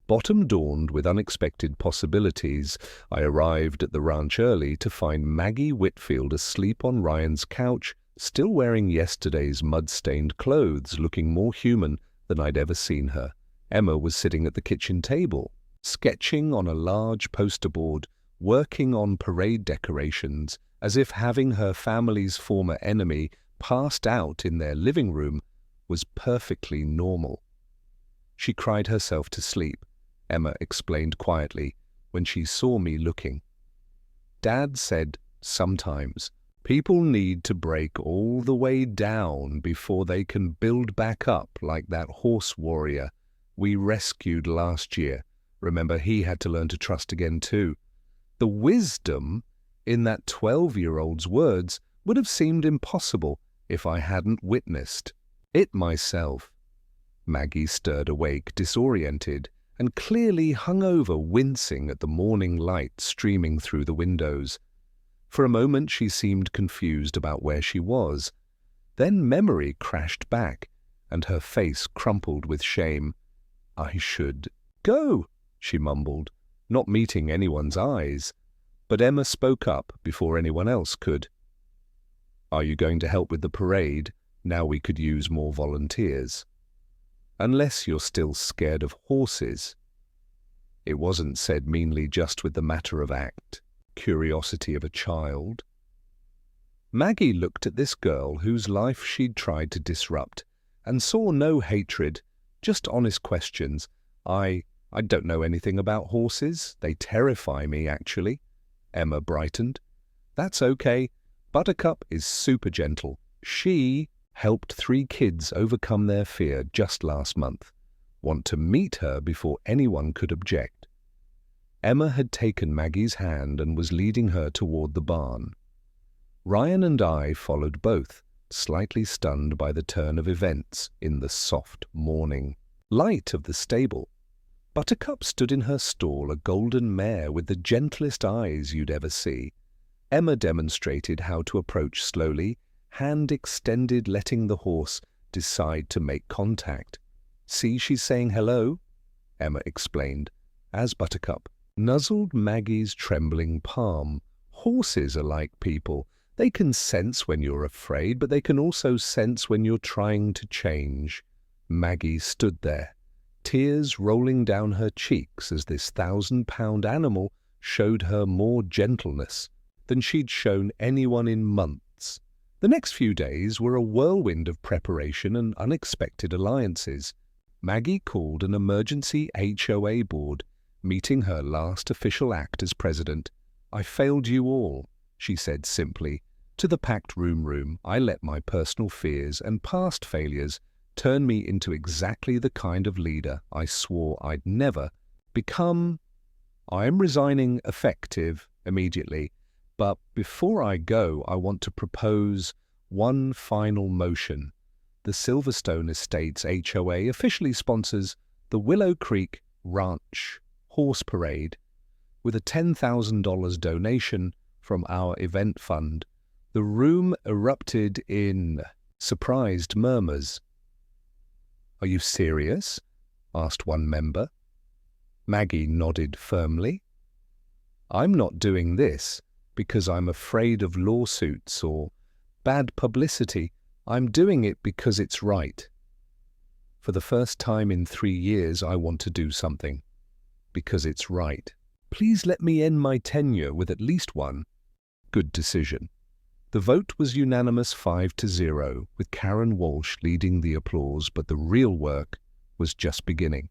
Bottom dawned with unexpected possibilities. I arrived at the ranch early to find Maggie Whitfield asleep on Ryan's couch, still wearing yesterday's mud-stained clothes, looking more human than I'd ever seen her. Emma was sitting at the kitchen table, sketching on a large poster board, working on parade decorations, as if having her family's former enemy passed out in their living room was perfectly normal. "She cried herself to sleep," Emma explained quietly when she saw me looking. "Dad said sometimes people need to break all the way down before they can build back up, like that horse warrior we rescued last year. Remember, he had to learn to trust again too." The wisdom in that 12-year-old's words would have seemed impossible if I hadn't witnessed it myself. Maggie stirred awake, disoriented, and clearly hungover, wincing at the morning light streaming through the windows. For a moment she seemed confused about where she was. Then memory crashed back, and her face crumpled with shame. "I should go," she mumbled, not meeting anyone's eyes. But Emma spoke up before anyone else could. "Are you going to help with the parade? Now we could use more volunteers. Unless you're still scared of horses." It wasn't said meanly, just with the matter-of-fact curiosity of a child. Maggie looked at this girl whose life she'd tried to disrupt and saw no hatred, just honest questions. I don't know anything about horses. They terrify me, actually." Emma brightened. "That's okay. Buttercup is super gentle. She helped 3 kids overcome their fear just last month. Want to meet her before anyone could object." Emma had taken Maggie's hand and was leading her toward the barn. Ryan and I followed both, slightly stunned by the turn of events in the soft morning light of the stable. Buttercup stood in her stall, a golden mare with the gentlest eyes you'd ever see. Emma demonstrated how to approach slowly, hand extended, letting the horse decide to make contact. "See, she's saying hello," Emma explained, as Buttercup nuzzled Maggie's trembling palm. "Horses are like people. They can sense when you're afraid, but they can also sense when you're trying to change." Maggie stood there, tears rolling down her cheeks as this 1,000-pound animal showed her more gentleness than she'd shown anyone in months. The next few days were a whirlwind of preparation and unexpected alliances. Maggie called an emergency HOA board, meeting her last official act as president. "I failed you all," she said simply. To the packed room, I let my personal fears and past failures turn me into exactly the kind of leader I swore I'd never become. I am resigning effective immediately. But before I go, I want to propose one final motion. The Silverstone Estates HOA officially sponsors the Willow Creek Ranch Horse Parade. With a $10,000 donation from our event fund, the room erupted in surprised murmurs. "Are you serious?" asked one member. Maggie nodded firmly. "I'm not doing this because I'm afraid of lawsuits or bad publicity. I'm doing it because it's right. For the first time in 3 years, I want to do something because it's right. Please let me end my tenure with at least one good decision." The vote was unanimous 5-0, with Karen Walsh leading the applause, but the real work was just beginning.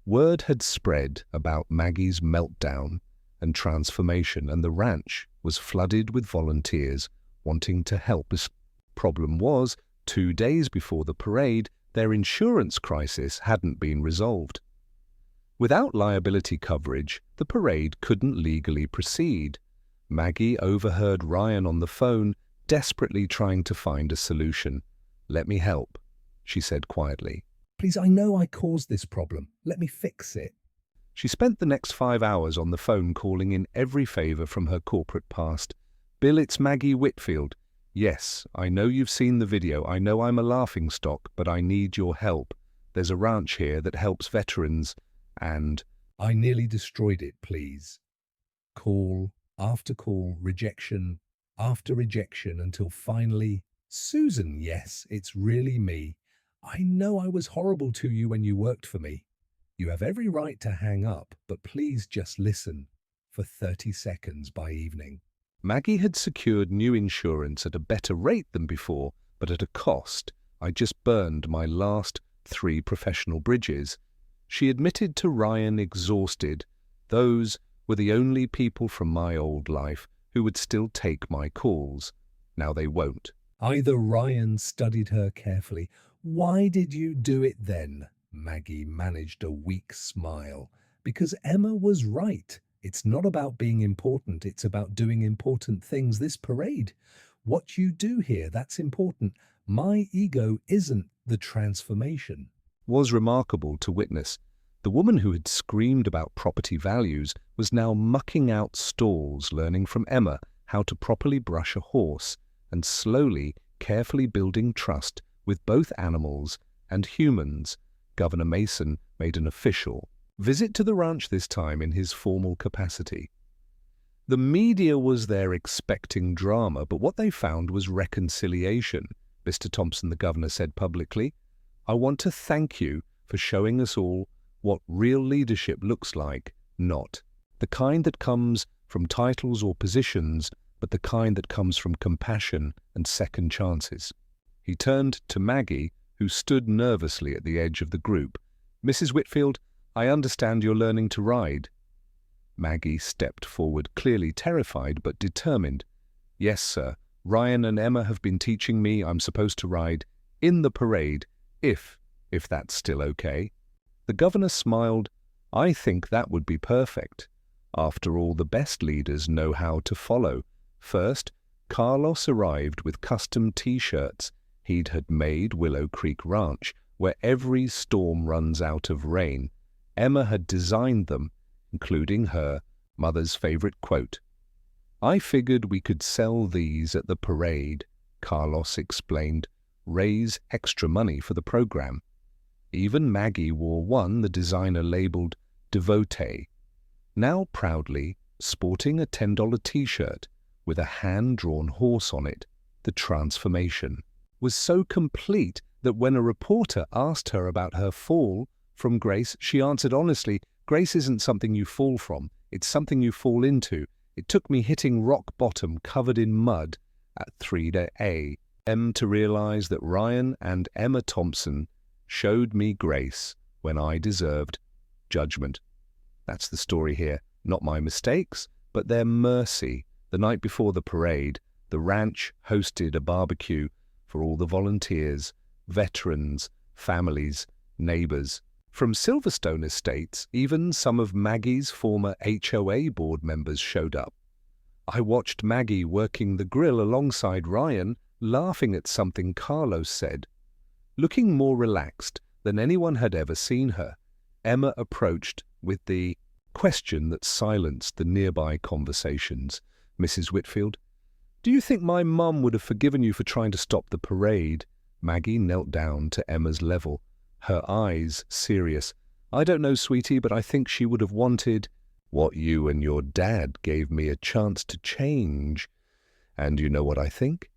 Word had spread about Maggie's meltdown and transformation, and the ranch was flooded with volunteers wanting to help. The problem was, 2 days before the parade, their insurance crisis hadn't been resolved. Without liability coverage, the parade couldn't legally proceed. Maggie overheard Ryan on the phone, desperately trying to find a solution. "Let me help," she said quietly. "Please, I know I caused this problem. Let me fix it." She spent the next 5 hours on the phone calling in every favor from her corporate past. "Bill, it's Maggie Whitfield. Yes, I know you've seen the video. I know I'm a laughingstock, but I need your help. There's a ranch here that helps veterans, and I nearly destroyed it, please." Call after call, rejection after rejection, until finally, "Susan, yes, it's really me. I know I was horrible to you when you worked for me. You have every right to hang up, but please just listen for 30 seconds by evening." Maggie had secured new insurance at a better rate than before, but at a cost. "I just burned my last 3 professional bridges." She admitted to Ryan, exhausted. "Those were the only people from my old life who would still take my calls. Now they won't." Either Ryan studied her carefully. "Why did you do it then?" Maggie managed a weak smile. "Because Emma was right. It's not about being important, it's about doing important things. This parade, what you do here, that's important. My ego isn't the transformation." Was remarkable to witness. The woman who had screamed about property values was now mucking out stalls, learning from Emma how to properly brush a horse, and slowly, carefully building trust with both animals and humans. Governor Mason made an official visit to the ranch, this time in his formal capacity. The media was there expecting drama, but what they found was reconciliation. "Mr. Thompson," the governor said publicly, "I want to thank you for showing us all what real leadership looks like, not the kind that comes from titles or positions, but the kind that comes from compassion and second chances." He turned to Maggie, who stood nervously at the edge of the group. "Mrs. Whitfield, I understand you're learning to ride." Maggie stepped forward, clearly terrified but determined. "Yes, sir. Ryan and Emma have been teaching me I'm supposed to ride in the parade, if that's still okay." The governor smiled. "I think that would be perfect. After all, the best leaders know how to follow." First, Carlos arrived with custom T-shirts he'd had made Willow Creek Ranch, where every storm runs out of rain. Emma had designed them, including her mother's favorite quote. "I figured we could sell these at the parade," Carlos explained, "raise extra money for the program." Even Maggie wore one the designer labeled Devotee, now proudly sporting a $10 T-shirt with a hand-drawn horse on it. The transformation was so complete that when a reporter asked her about her fall from grace, she answered honestly, "Grace isn't something you fall from, it's something you fall into. It took me hitting rock bottom covered in mud at 3 a.m. to realize that Ryan and Emma Thompson showed me grace when I deserved judgment. That's the story here. Not my mistakes, but their mercy. The night before the parade, the ranch hosted a barbecue for all the volunteers, veterans, families, neighbors. From Silverstone Estates, even some of Maggie's former HOA board members showed up. I watched Maggie working the grill alongside Ryan, laughing at something Carlos said. Looking more relaxed than anyone had ever seen her, Emma approached with the question that silenced the nearby conversations. "Mrs. Whitfield, do you think my mum would have forgiven you for trying to stop the parade?" Maggie knelt down to Emma's level, her eyes serious. "I don't know, sweetie, but I think she would have wanted what you and your dad gave me a chance to change. And you know what I think?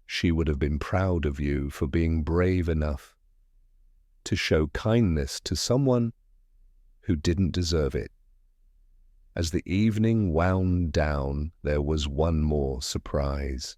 She would have been proud of you for being brave enough to show kindness to someone who didn't deserve it." As the evening wound down, there was one more surprise.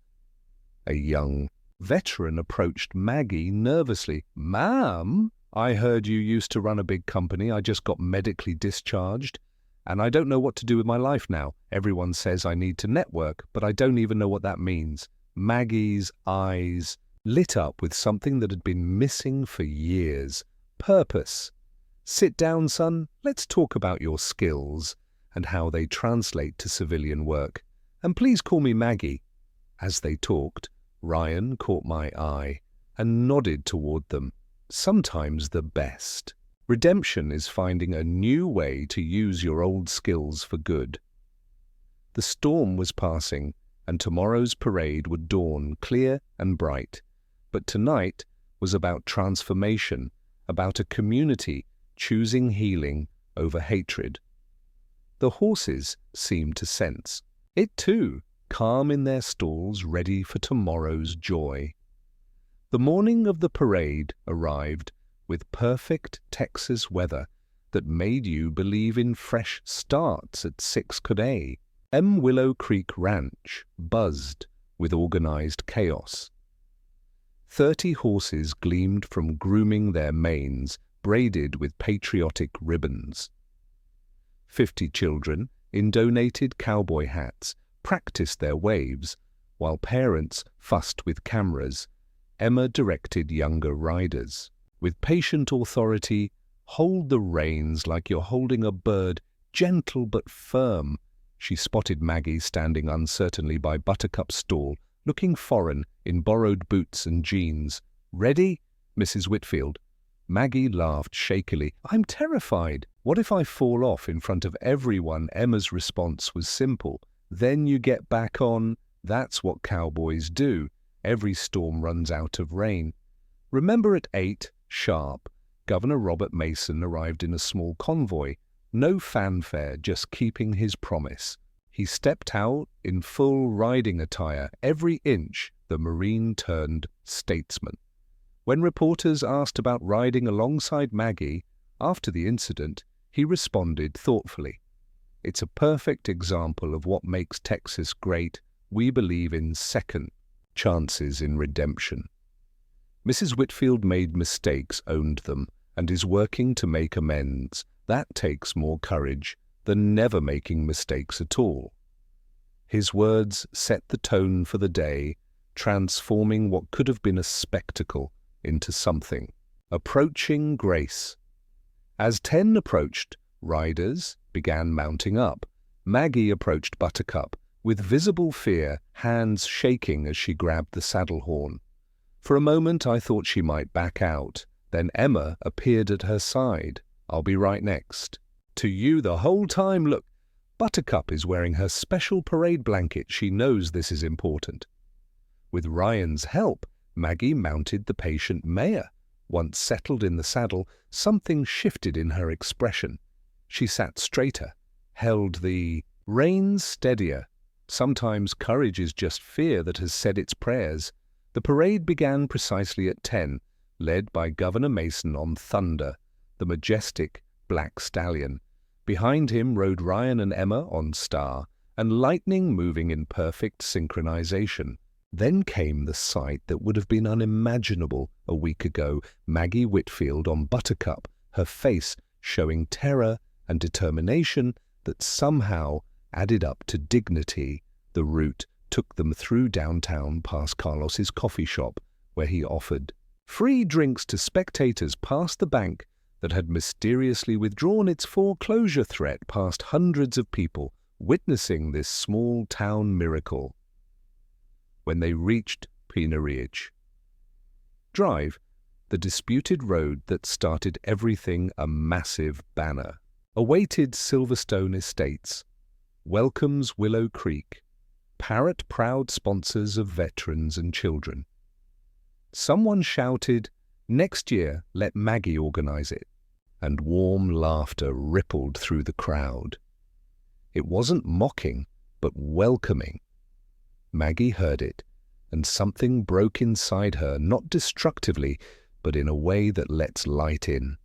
A young veteran approached Maggie nervously. "Ma'am, I heard you used to run a big company. I just got medically discharged, and I don't know what to do with my life now. Everyone says I need to network, but I don't even know what that means." Maggie's eyes lit up with something that had been missing for years. Purpose. "Sit down, son. Let's talk about your skills and how they translate to civilian work. And please call me Maggie." As they talked, Ryan caught my eye and nodded toward them. Sometimes the best redemption is finding a new way to use your old skills for good. The storm was passing, and tomorrow's parade would dawn clear and bright. But tonight was about transformation, about a community choosing healing over hatred. The horses seemed to sense it too, calm in their stalls, ready for tomorrow's joy. The morning of the parade arrived with perfect Texas weather that made you believe in fresh starts at 6 a.m. Willow Creek Ranch buzzed with organized chaos. 30 horses gleamed from grooming their manes, braided with patriotic ribbons. 50 children, in donated cowboy hats, practiced their waves, while parents fussed with cameras. Emma directed younger riders. With patient authority, "Hold the reins like you're holding a bird, gentle but firm." She spotted Maggie standing uncertainly by Buttercup's stall, looking foreign in borrowed boots and jeans. "Ready, Mrs. Whitfield?" Maggie laughed shakily. "I'm terrified. What if I fall off in front of everyone?" Emma's response was simple. "Then you get back on. That's what cowboys do. Every storm runs out of rain." Remember at 8 sharp, Governor Robert Mason arrived in a small convoy. No fanfare, just keeping his promise. He stepped out in full riding attire. Every inch, the Marine turned statesman. When reporters asked about riding alongside Maggie after the incident, he responded thoughtfully. "It's a perfect example of what makes Texas great. We believe in second chances in redemption." Mrs. Whitfield made mistakes, owned them, and is working to make amends. That takes more courage than never making mistakes at all. His words set the tone for the day, transforming what could have been a spectacle into something. Approaching grace. As 10 approached, riders began mounting up. Maggie approached Buttercup with visible fear, hands shaking as she grabbed the saddle horn. For a moment I thought she might back out. Then Emma appeared at her side. "I'll be right next." "To you the whole time, look." Buttercup is wearing her special parade blanket. She knows this is important. With Ryan's help, Maggie mounted the patient mare. Once settled in the saddle, something shifted in her expression. She sat straighter, held the reins steadier. Sometimes courage is just fear that has said its prayers. The parade began precisely at 10, led by Governor Mason on Thunder, the majestic black stallion. Behind him rode Ryan and Emma on Star, and lightning moving in perfect synchronization. Then came the sight that would have been unimaginable a week ago: Maggie Whitfield on Buttercup, her face showing terror and determination that somehow added up to dignity. The route took them through downtown past Carlos's coffee shop, where he offered free drinks to spectators, past the bank that had mysteriously withdrawn its foreclosure threat, past hundreds of people witnessing this small-town miracle. When they reached Pineridge Drive, the disputed road that started everything, a massive banner awaited Silverstone Estates, welcomes Willow Creek, Parrot proud sponsors of veterans and children. Someone shouted, "Next year, let Maggie organize it," and warm laughter rippled through the crowd. It wasn't mocking, but welcoming. Maggie heard it, and something broke inside her, not destructively, but in a way that lets light in.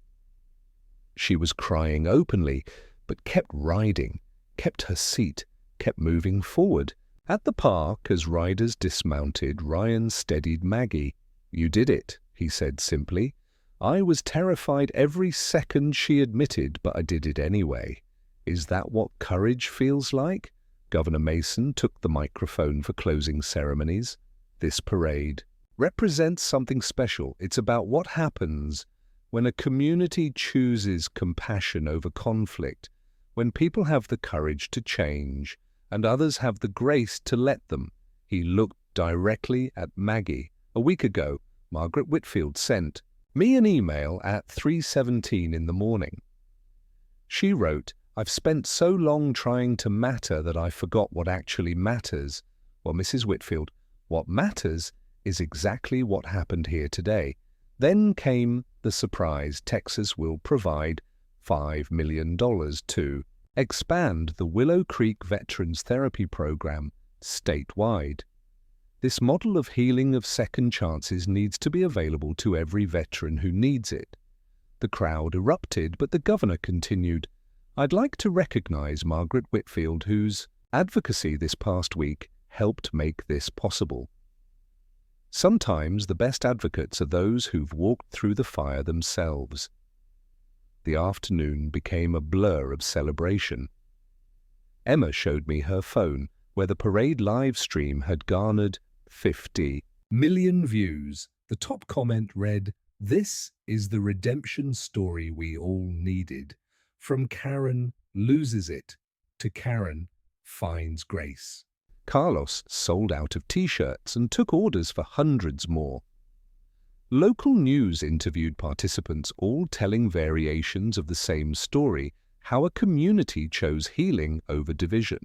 She was crying openly, but kept riding, kept her seat, kept moving forward. At the park, as riders dismounted, Ryan steadied Maggie. "You did it," he said simply. "I was terrified every second," she admitted, "but I did it anyway." Is that what courage feels like? Governor Mason took the microphone for closing ceremonies. This parade represents something special. It's about what happens when a community chooses compassion over conflict, when people have the courage to change and others have the grace to let them. He looked directly at Maggie. "A week ago, Margaret Whitfield sent me an email at 3:17 in the morning. She wrote, 'I've spent so long trying to matter that I forgot what actually matters.' Well, Mrs. Whitfield, what matters is exactly what happened here today." Then came the surprise: Texas will provide $5 million to expand the Willow Creek Veterans Therapy Program statewide. This model of healing, of second chances, needs to be available to every veteran who needs it. The crowd erupted, but the governor continued, "I'd like to recognize Margaret Whitfield, whose advocacy this past week helped make this possible. Sometimes the best advocates are those who've walked through the fire themselves." The afternoon became a blur of celebration. Emma showed me her phone, where the parade live stream had garnered 50 million views. The top comment read, "This is the redemption story we all needed. From Karen loses it to Karen finds grace." Carlos sold out of T-shirts and took orders for hundreds more. Local news interviewed participants, all telling variations of the same story: how a community chose healing over division.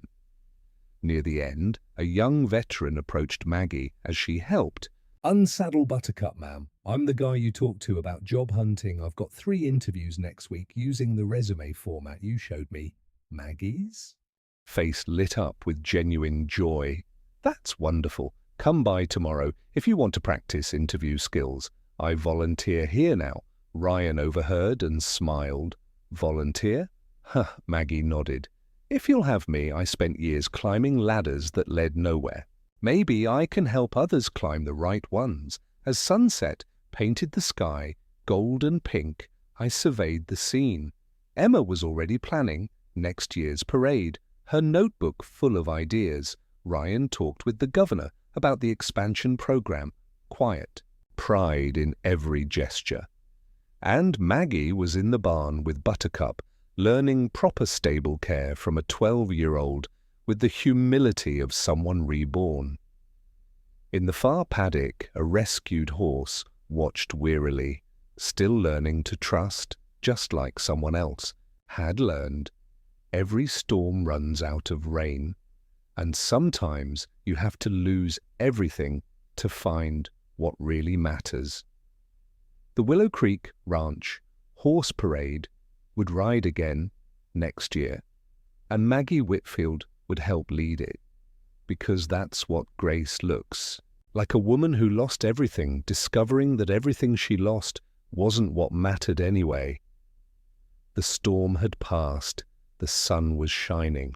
Near the end, a young veteran approached Maggie as she helped. "Unsaddle Buttercup, ma'am. I'm the guy you talked to about job hunting. I've got 3 interviews next week using the resume format you showed me." Maggie's face lit up with genuine joy. "That's wonderful. Come by tomorrow if you want to practice interview skills. I volunteer here now." Ryan overheard and smiled. "Volunteer?" "Huh," Maggie nodded. "If you'll have me, I spent years climbing ladders that led nowhere. Maybe I can help others climb the right ones." As sunset painted the sky gold and pink, I surveyed the scene. Emma was already planning next year's parade, her notebook full of ideas. Ryan talked with the governor about the expansion program, quiet, pride in every gesture. And Maggie was in the barn with Buttercup, learning proper stable care from a 12-year-old with the humility of someone reborn. In the far paddock, a rescued horse watched wearily, still learning to trust, just like someone else had learned. Every storm runs out of rain, and sometimes you have to lose everything to find what really matters. The Willow Creek Ranch Horse Parade would ride again next year, and Maggie Whitfield would help lead it, because that's what grace looks like: a woman who lost everything, discovering that everything she lost wasn't what mattered anyway. The storm had passed, the sun was shining.